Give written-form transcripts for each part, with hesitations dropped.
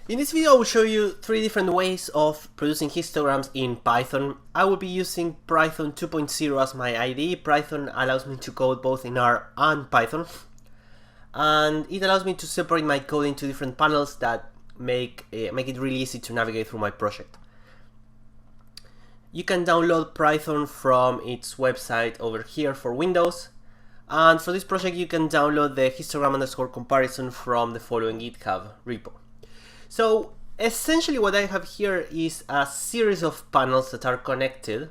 In this video I will show you 3 different ways of producing histograms in Python. I will be using Prython 2.0 as my IDE. Prython allows me to code both in R and Python, and it allows me to separate my code into different panels that make it really easy to navigate through my project. You can download Prython from its website over here for Windows, and for this project you can download the histogram_comparison from the following GitHub repo. So essentially what I have here is a series of panels that are connected.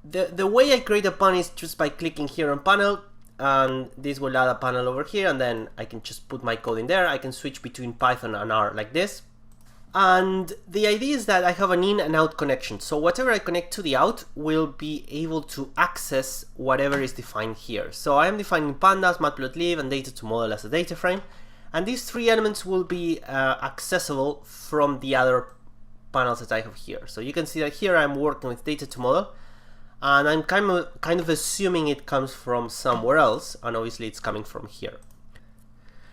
The way I create a panel is just by clicking here on panel, and this will add a panel over here, and then I can just put my code in there. I can switch between Python and R like this. And the idea is that I have an in and out connection. So whatever I connect to the out will be able to access whatever is defined here. So I am defining pandas, matplotlib, and data to model as a data frame. And these 3 elements will be accessible from the other panels that I have here. So you can see that here I'm working with data to model, and I'm kind of assuming it comes from somewhere else, and obviously it's coming from here.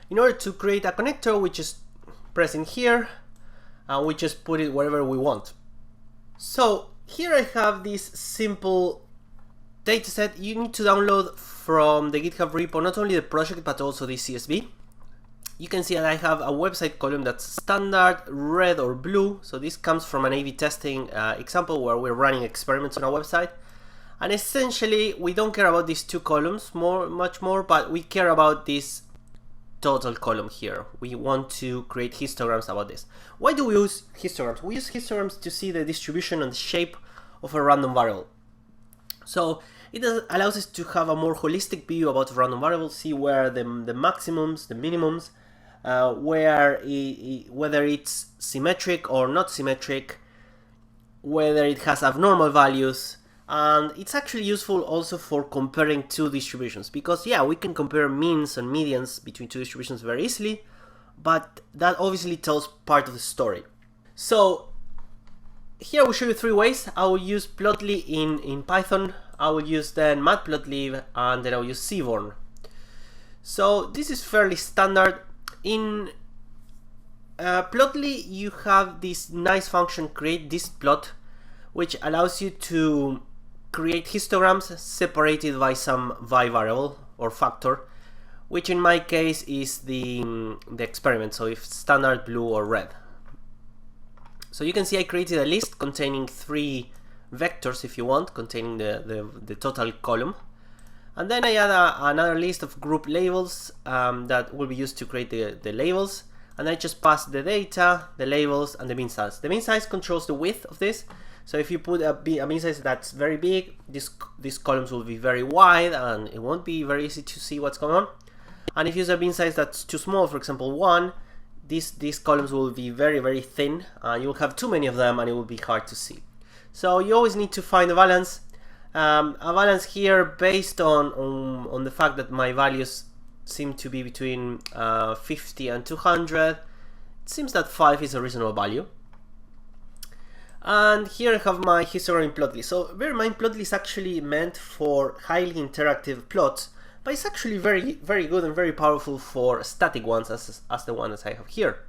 In order to create a connector, we just press in here, and we just put it wherever we want. So here I have this simple dataset. You need to download from the GitHub repo not only the project but also the CSV. You can see that I have a website column that's standard, red or blue. So this comes from an A/B testing example where we're running experiments on our website. And essentially we don't care about these 2 columns much more, but we care about this total column here. We want to create histograms about this. Why do we use histograms? We use histograms to see the distribution and the shape of a random variable. So it allows us to have a more holistic view about a random variable, see where the maximums, the minimums, whether it's symmetric or not symmetric, whether it has abnormal values. And it's actually useful also for comparing 2 distributions, because yeah, we can compare means and medians between 2 distributions very easily, but that obviously tells part of the story. So here I will show you 3 ways. I will use Plotly in Python, I will use then matplotlib, and then I will use seaborn. So this is fairly standard. In Plotly you have this nice function create distplot, which allows you to create histograms separated by some y variable or factor, which in my case is the experiment, so if standard, blue or red. So you can see I created a list containing 3 vectors, if you want, containing the total column. And then I add another list of group labels that will be used to create the labels. And I just pass the data, the labels, and the mean size. The mean size controls the width of this. So if you put a mean size that's very big, these columns will be very wide, and it won't be very easy to see what's going on. And if you use a mean size that's too small, for example 1, these columns will be very, very thin. You'll have too many of them, and it will be hard to see. So you always need to find a balance. A balance here based on the fact that my values seem to be between 50 and 200. It seems that 5 is a reasonable value. And here I have my histogram in Plotly. So bear in mind, Plotly is actually meant for highly interactive plots, but it's actually very, very good and very powerful for static ones, as the one that I have here.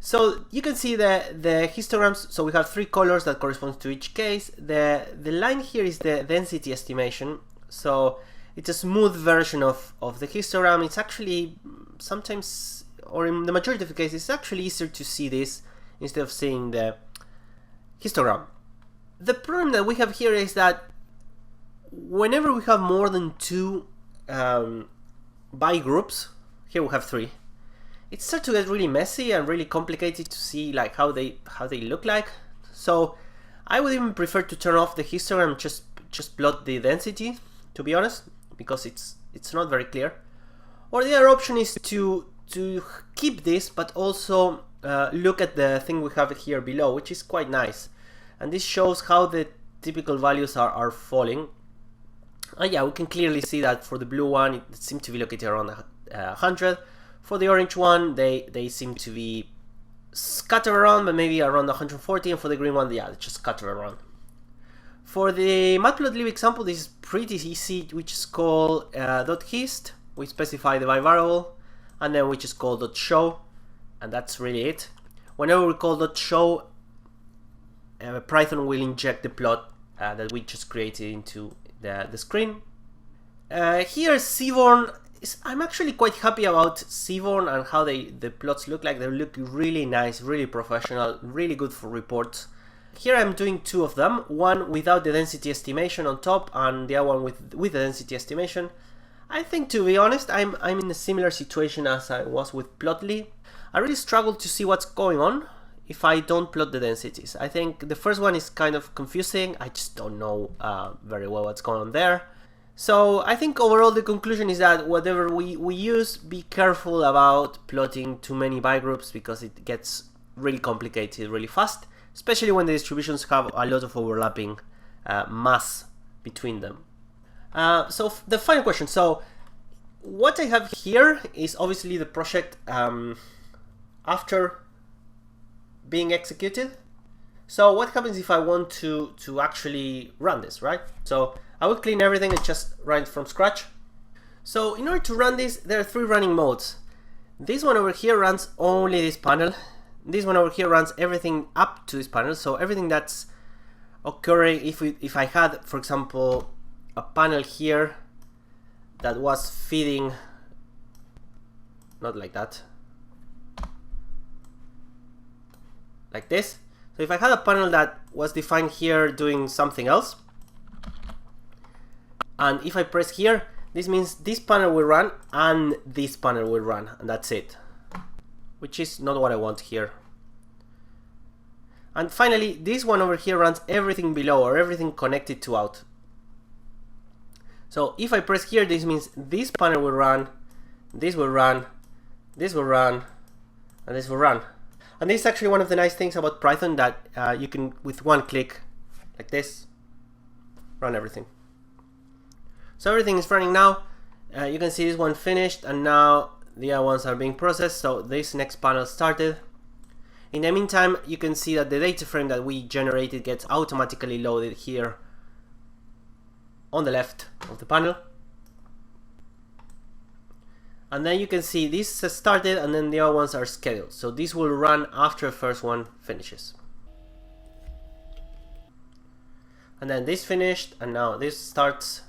So you can see the histograms. So we have 3 colors that correspond to each case. The line here is the density estimation. So it's a smooth version of the histogram. It's actually sometimes, or in the majority of the cases, it's actually easier to see this instead of seeing the histogram. The problem that we have here is that whenever we have more than 2 by groups, here we have 3, it starts to get really messy and really complicated to see like how they look like. So I would even prefer to turn off the histogram and just plot the density, to be honest, because it's not very clear. Or the other option is to keep this, but also look at the thing we have here below, which is quite nice. And this shows how the typical values are falling. And yeah, we can clearly see that for the blue one, it seems to be located around 100. For the orange one, they seem to be scattered around, but maybe around 140. And for the green one, yeah, they just scatter around. For the matplotlib example, this is pretty easy. We just call .hist. We specify the y variable, and then we just call .show. And that's really it. Whenever we call .show, Prython will inject the plot that we just created into the screen. Here, seaborn, I'm actually quite happy about seaborn and how the plots look like. They look really nice, really professional, really good for reports. Here I'm doing two of them, one without the density estimation on top and the other one with the density estimation. I think, to be honest, I'm in a similar situation as I was with Plotly. I really struggle to see what's going on if I don't plot the densities. I think the first one is kind of confusing. I just don't know very well what's going on there. So I think overall the conclusion is that whatever we use, be careful about plotting too many bigroups because it gets really complicated really fast, especially when the distributions have a lot of overlapping mass between them. So the final question. So what I have here is obviously the project after being executed. So what happens if I want to actually run this, right? So I will clean everything and just run it from scratch. So in order to run this, there are three running modes. This one over here runs only this panel. This one over here runs everything up to this panel. So everything that's occurring, if I had, for example, a panel here that was feeding, not like that, like this. So if I had a panel that was defined here doing something else, and if I press here, this means this panel will run and this panel will run, and that's it, which is not what I want here. And finally, this one over here runs everything below, or everything connected to out. So if I press here, this means this panel will run, this will run, this will run, and this will run. And this is actually one of the nice things about Prython, that you can, with one click, like this, run everything. So everything is running now. You can see this one finished, and now the other ones are being processed. So this next panel started. In the meantime, you can see that the data frame that we generated gets automatically loaded here on the left of the panel. And then you can see this has started, and then the other ones are scheduled. So this will run after the first one finishes. And then this finished, and now this starts.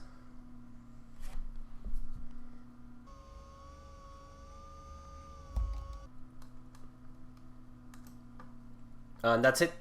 And that's it.